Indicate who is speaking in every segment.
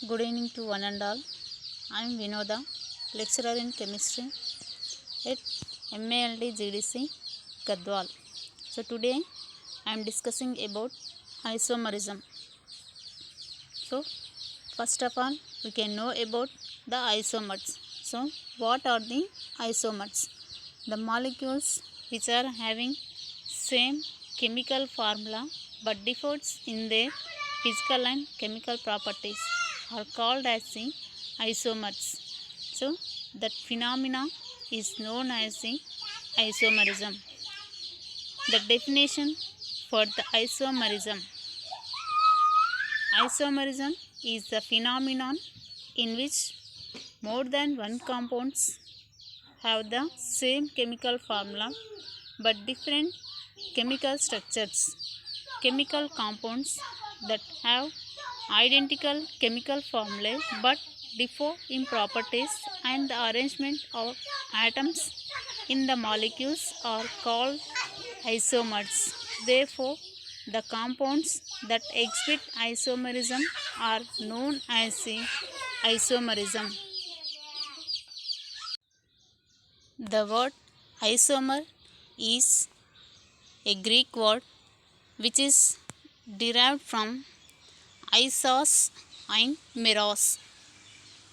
Speaker 1: Good evening to one and all. I am Vinoda, lecturer in chemistry at MALD GDC Gadwal. So today I am discussing about isomerism. So first of all we can know about the isomers. So what are the isomers? The molecules which are having same chemical formula but differs in their physical and chemical properties are called as the isomers. So that phenomena is known as the isomerism. The definition for the isomerism. Isomerism is the phenomenon in which more than one compounds have the same chemical formula but different chemical structures. Chemical compounds that have identical chemical formulae but differ in properties and the arrangement of atoms in the molecules are called isomers. Therefore, the compounds that exhibit isomerism are known as the isomerism. The word isomer is a Greek word which is derived from isos and meros,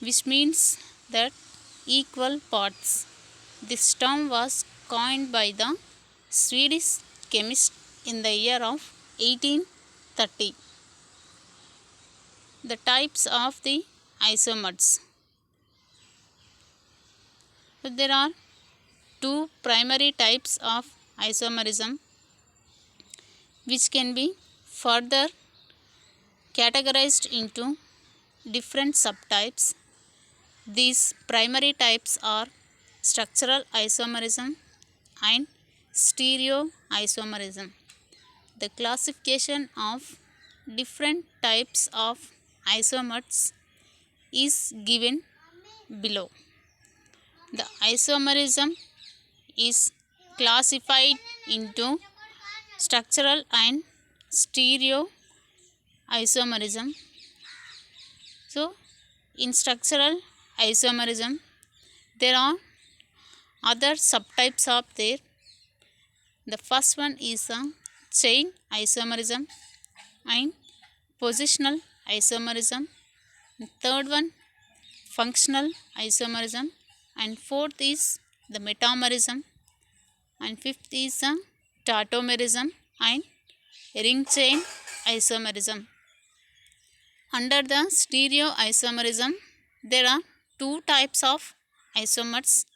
Speaker 1: which means that equal parts. This term was coined by the Swedish chemist in the year of 1830. The types of the isomers. So there are two primary types of isomerism which can be further categorized into different subtypes. These primary types are structural isomerism and stereoisomerism. The classification of different types of isomers is given below. The isomerism is classified into structural and stereoisomerism. So, in structural isomerism, there are other subtypes of there. The first one is a chain isomerism and positional isomerism. The third one, functional isomerism, and fourth is the metamerism, and fifth is a tautomerism and ring chain isomerism. Under the stereoisomerism, there are two types of isomers.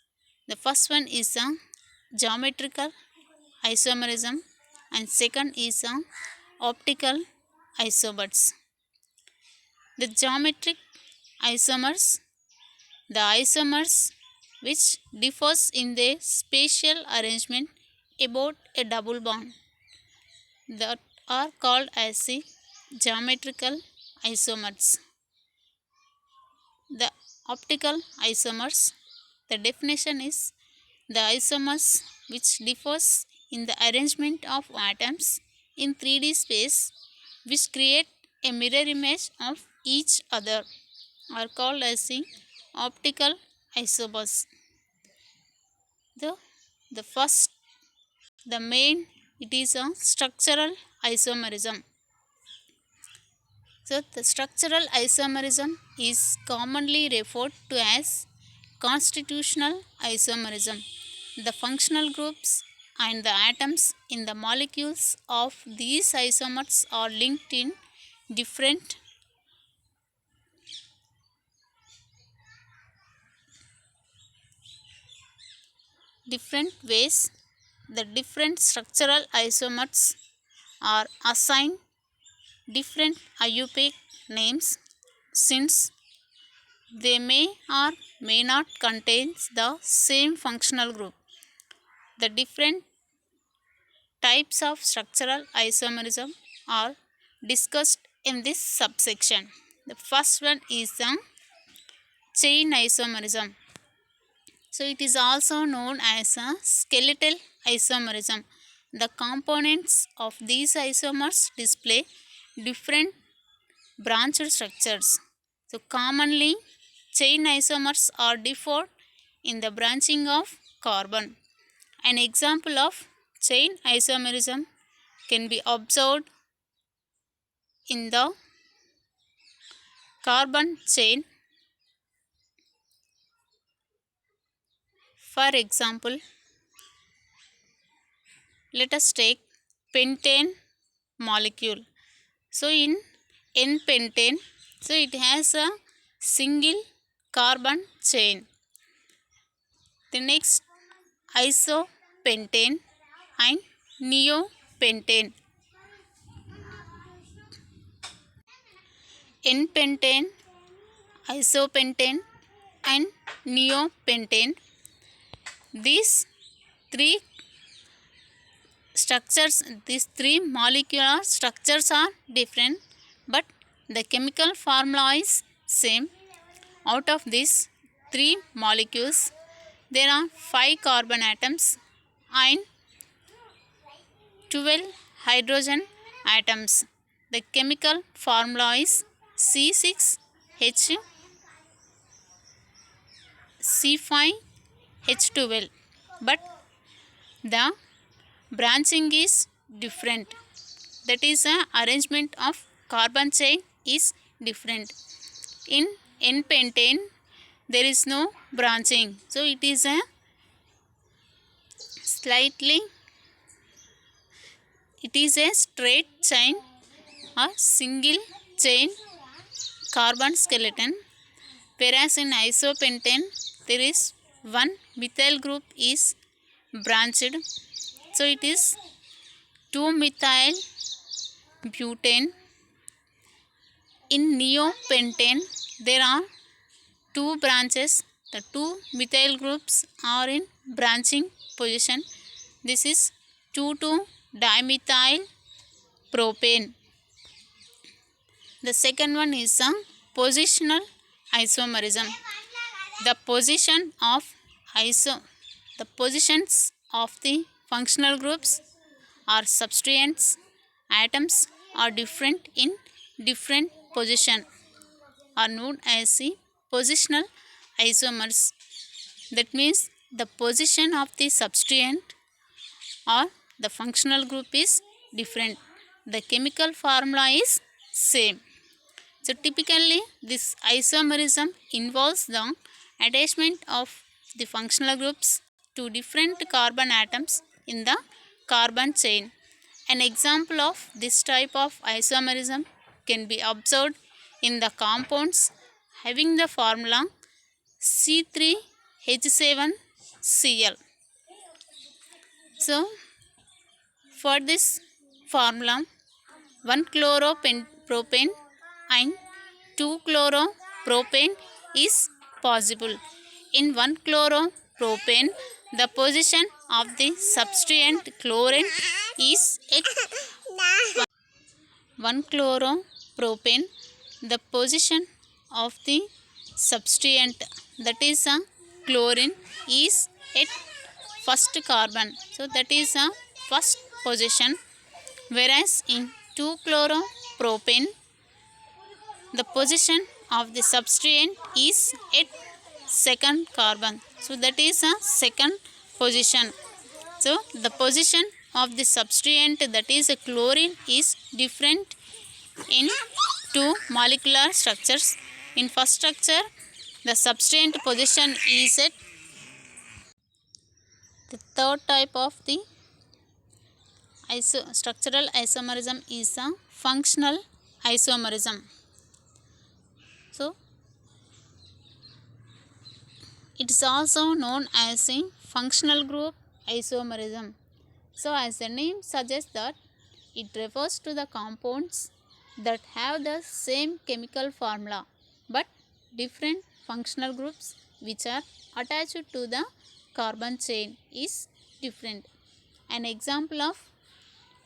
Speaker 1: The first one is a geometrical isomerism and second is a optical isomers. The geometric isomers, the isomers which differs in their spatial arrangement about a double bond, that are called as the geometrical isomers. The optical isomers, the definition is the isomers which differs in the arrangement of atoms in 3D space which create a mirror image of each other are called as the optical isomers. The first, the main, it is a structural isomerism. So the structural isomerism is commonly referred to as constitutional isomerism. The functional groups and the atoms in the molecules of these isomers are linked in different ways. The different structural isomers are assigned different IUPAC names since they may or may not contain the same functional group. The different types of structural isomerism are discussed in this subsection. The first one is the chain isomerism. So it is also known as a skeletal isomerism. The components of these isomers display different branched structures. So commonly chain isomers are differed in the branching of carbon. An example of chain isomerism can be observed in the carbon chain. For example, let us take pentane molecule. So in N-pentane, so it has a single carbon chain. The next isopentane and neopentane. N-pentane, isopentane and neopentane. These three structures, these three molecular structures are different, but the chemical formula is same. Out of these three molecules, there are 5 carbon atoms and 12 hydrogen atoms. The chemical formula is C6H C5H12, but the branching is different. That is, the arrangement of carbon chain is different. In N-pentane, there is no branching, so it is a straight chain or single chain carbon skeleton, whereas in isopentane there is one methyl group is branched, so it is 2-methyl butane. In neopentane there are 2 branches. The 2 methyl groups are in branching position. This is 2,2-dimethyl propane. The second one is a positional isomerism. The positions of the functional groups or substituents atoms are different in different position, are known as the positional isomers. That means the position of the substituent or the functional group is different. The chemical formula is same. So typically this isomerism involves the attachment of the functional groups to different carbon atoms in the carbon chain. An example of this type of isomerism can be observed in the compounds having the formula C3H7Cl. So for this formula, 1-chloropropane and 2-chloropropane is possible. In 1-chloropropane, the position of the substituent chlorine is at 1-chloropropane. The position of the substituent, that is a chlorine, is at first carbon. So that is a first position. Whereas in 2-chloropropane, the position of the substituent is at second carbon. So that is a second position. So the position of the substituent, that is a chlorine, is different in 2 molecular structures. In first structure, the substituent position is at the third type of the structural isomerism is a functional isomerism. So it is also known as a functional group isomerism. So as the name suggests that it refers to the compounds that have the same chemical formula but different functional groups which are attached to the carbon chain is different. An example of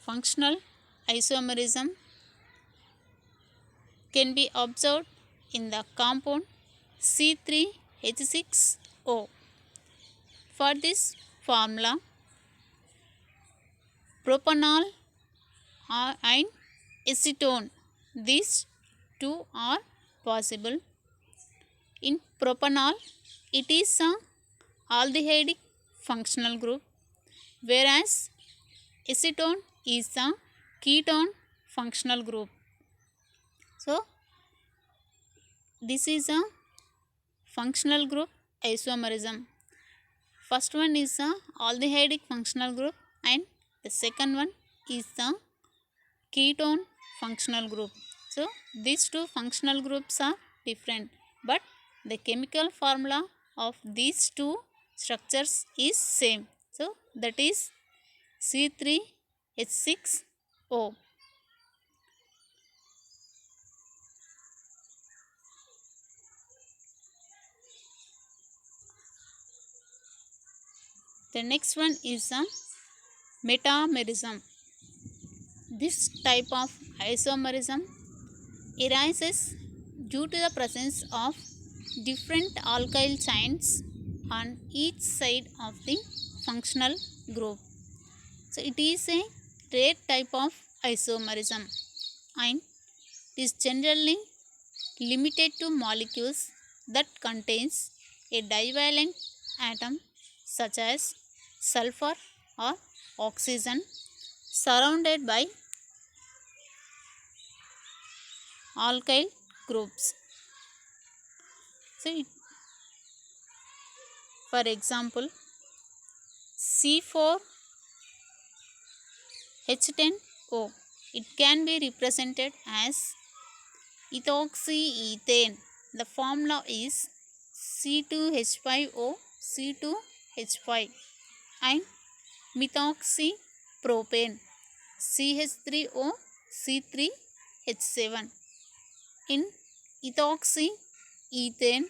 Speaker 1: functional isomerism can be observed in the compound C3H6O. For this formula, propanol and acetone, these two are possible. In propanol, it is a aldehydic functional group, whereas acetone is a ketone functional group. So this is a functional group isomerism. First one is a aldehydic functional group and the second one is the ketone functional group. So these two functional groups are different, but the chemical formula of these two structures is same. So that is C3H6O. The next one is a metamerism. This type of isomerism arises due to the presence of different alkyl chains on each side of the functional group. So it is a rare type of isomerism and it is generally limited to molecules that contains a divalent atom such as sulfur or oxygen surrounded by alkyl groups. So for example, C4H10O, it can be represented as ethoxyethane. The formula is C2H5O C2H5 and methoxypropane CH3O C3H7. In ethoxyethane,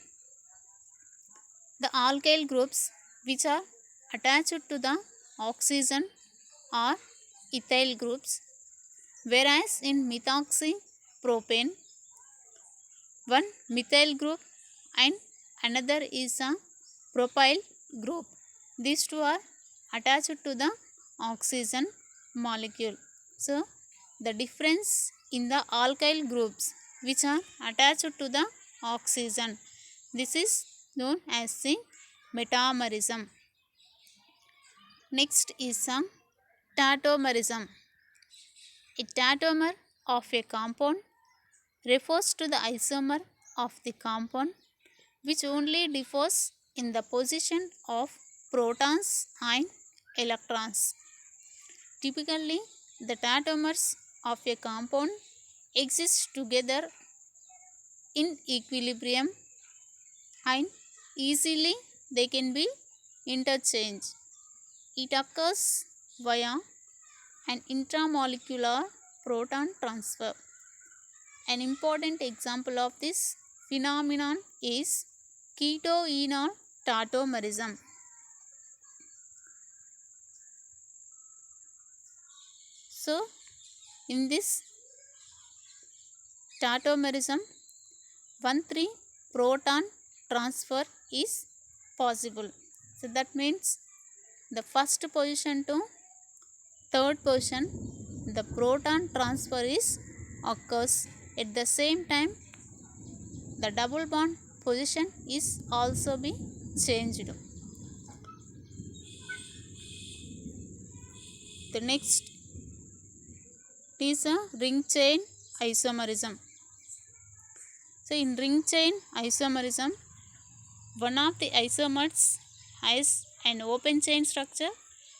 Speaker 1: the alkyl groups which are attached to the oxygen are ethyl groups, whereas in methoxypropane, one methyl group and another is a propyl group. These two are attached to the oxygen molecule. So the difference in the alkyl groups which are attached to the oxygen, this is known as the metamerism. Next is a tautomerism. A tautomer of a compound refers to the isomer of the compound which only differs in the position of protons and electrons. Typically, the tautomers of a compound exist together in equilibrium and easily they can be interchanged. It occurs via an intramolecular proton transfer. An important example of this phenomenon is ketoenol tautomerism. So in this tautomerism, 1,3 proton transfer is possible. So that means the first position to third position, the proton transfer is occurs. At the same time, the double bond position is also be changed. The next is a ring chain isomerism. So in ring chain isomerism, one of the isomers has an open chain structure,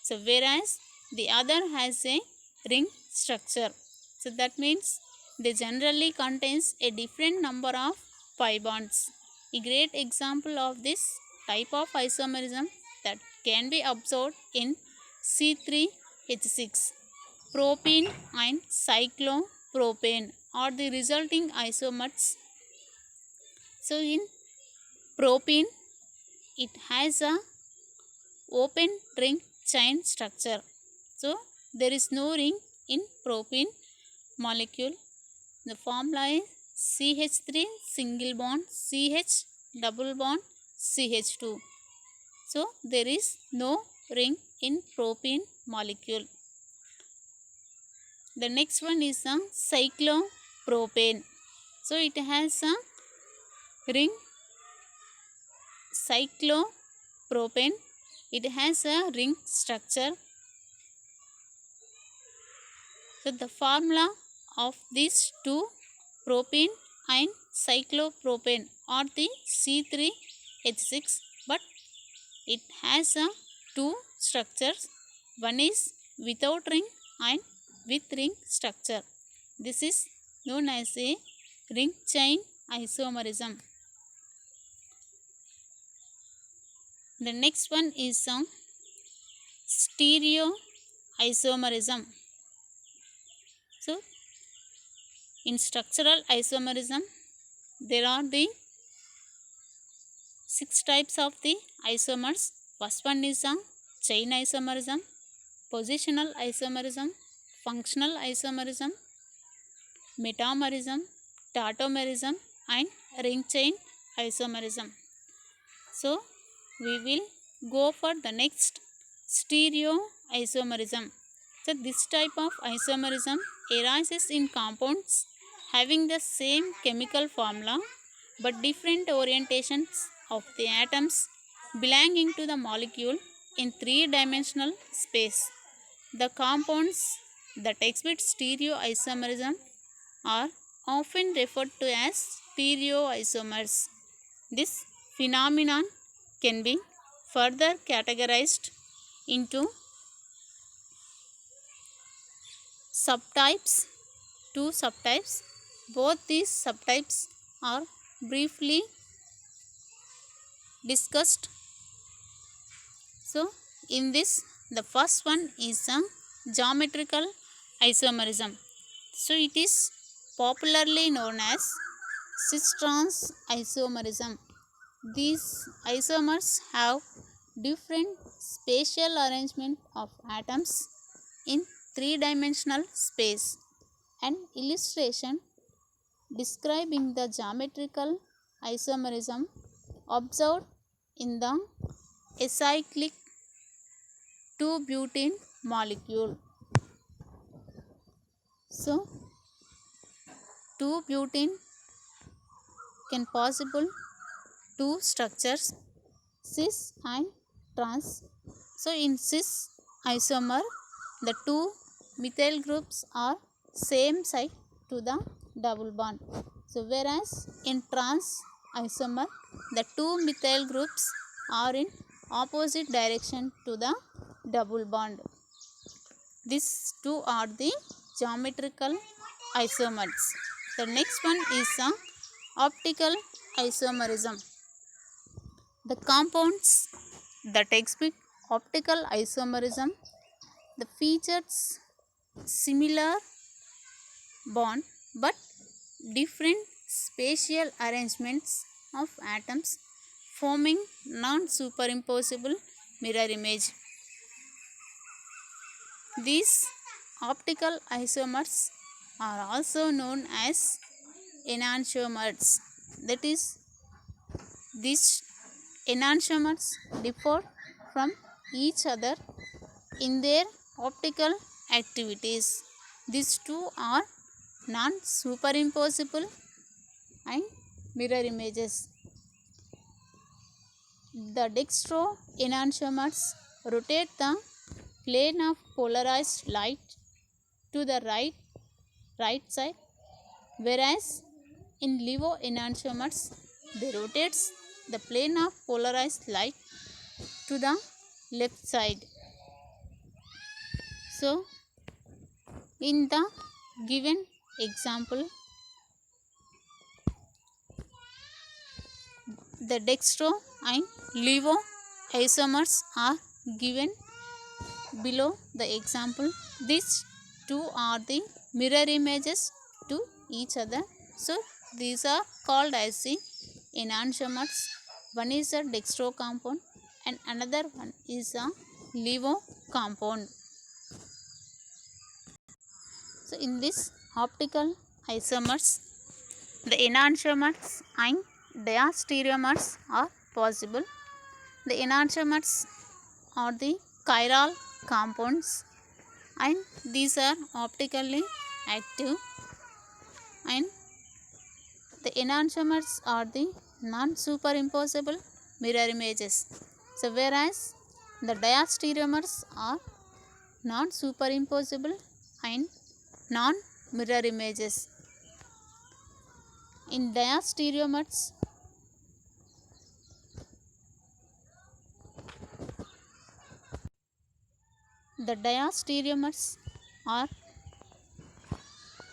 Speaker 1: so whereas the other has a ring structure. So that means they generally contains a different number of pi bonds. A great example of this type of isomerism that can be observed in C3H6. Propene and cyclopropane are the resulting isomers. So in propene, it has a open ring chain structure. So there is no ring in propene molecule. The formula is CH3 single bond CH double bond CH2. So there is no ring in propene molecule. The next one is a cyclopropane. So it has a ring cyclopropane. It has a ring structure. So the formula of these two, propene and cyclopropane, are the C3H6, but it has a two structures. One is without ring and with ring structure. This is known as a ring chain isomerism. The next one is a stereoisomerism. So in structural isomerism, there are the 6 types of the isomers. First one is a chain isomerism, positional isomerism, functional isomerism, metamerism, tautomerism, and ring chain isomerism. So we will go for the next, stereoisomerism. So this type of isomerism arises in compounds having the same chemical formula but different orientations of the atoms belonging to the molecule in three-dimensional space. The compounds that exhibit stereoisomerism are often referred to as stereoisomers. This phenomenon can be further categorized into subtypes, two subtypes. Both these subtypes are briefly discussed. So in this, the first one is a geometrical isomerism. So it is popularly known as cis-trans isomerism. These isomers have different spatial arrangement of atoms in three-dimensional space. An illustration describing the geometrical isomerism observed in the acyclic 2-butene molecule. So 2-butene can possible two structures, cis and trans. So in cis isomer, the two methyl groups are same side to the double bond. So whereas in trans isomer, the two methyl groups are in opposite direction to the double bond. These two are the geometrical isomers. The next one is a optical isomerism. The compounds that exhibit optical isomerism, the features similar bond but different spatial arrangements of atoms forming non-superimposable mirror image. These optical isomers are also known as enantiomers. That is, these enantiomers differ from each other in their optical activities. These two are non-superimposable and mirror images. The dextroenantiomers rotate the plane of polarized light to the right side, whereas in levoenantiomers they rotates the plane of polarized light to the left side. So in the given example, the dextro and levo isomers are given below the example. These two are the mirror images to each other. So these are called as the enantiomers. One is a dextro compound and another one is a levo compound. So in this optical isomers, the enantiomers and diastereomers are possible. The enantiomers are the chiral compounds and these are optically active, and the enantiomers are the non-superimposable mirror images. So whereas the diastereomers are non-superimposable and non-mirror images. In diastereomers, the diastereomers are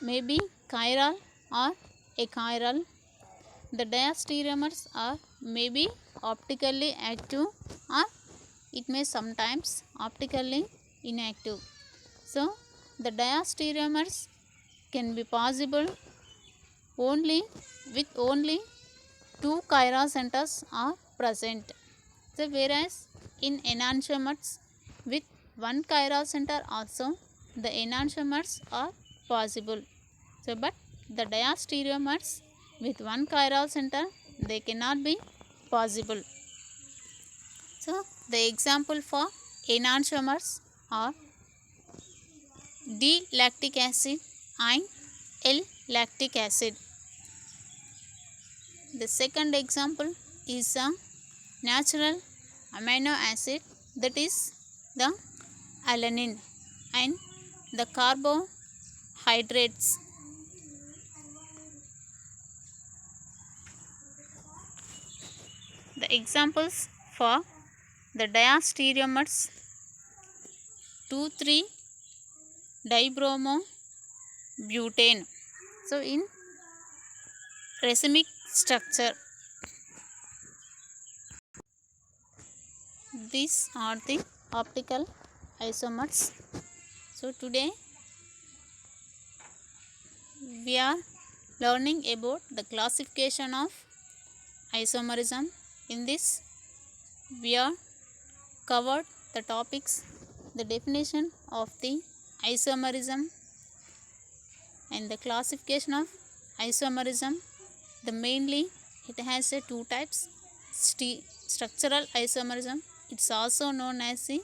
Speaker 1: maybe chiral or achiral. The diastereomers are maybe optically active or it may sometimes optically inactive. So the diastereomers can be possible only with only two chiral centers are present. So whereas in enantiomers with one chiral center also the enantiomers are possible. So but the diastereomers with one chiral center they cannot be possible. So the example for enantiomers are D-lactic acid and L-lactic acid. The second example is a natural amino acid, that is the alanine, and the carbohydrates. The examples for the diastereomers 2,3-dibromobutane. So in racemic structure, these are the optical isomers. So today we are learning about the classification of isomerism. In this we are covered the topics, the definition of the isomerism and the classification of isomerism. The mainly it has two types: structural isomerism, it's also known as the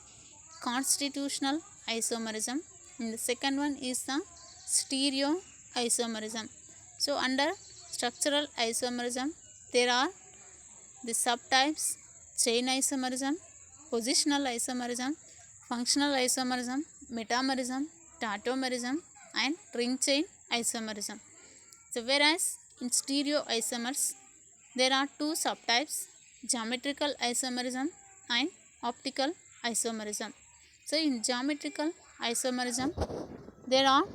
Speaker 1: constitutional isomerism, and the second one is the stereo isomerism. So under structural isomerism there are the subtypes: chain isomerism, positional isomerism, functional isomerism, metamerism, tautomerism, and ring chain isomerism. So whereas in stereo isomers there are two subtypes: geometrical isomerism and optical isomerism. So in geometrical isomerism there are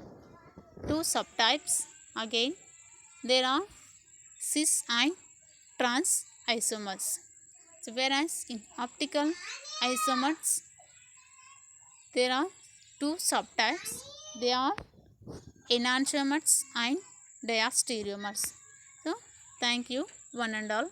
Speaker 1: two subtypes. Again there are cis and trans isomers. So whereas in optical isomers there are two subtypes, they are enantiomers and diastereomers. So thank you one and all.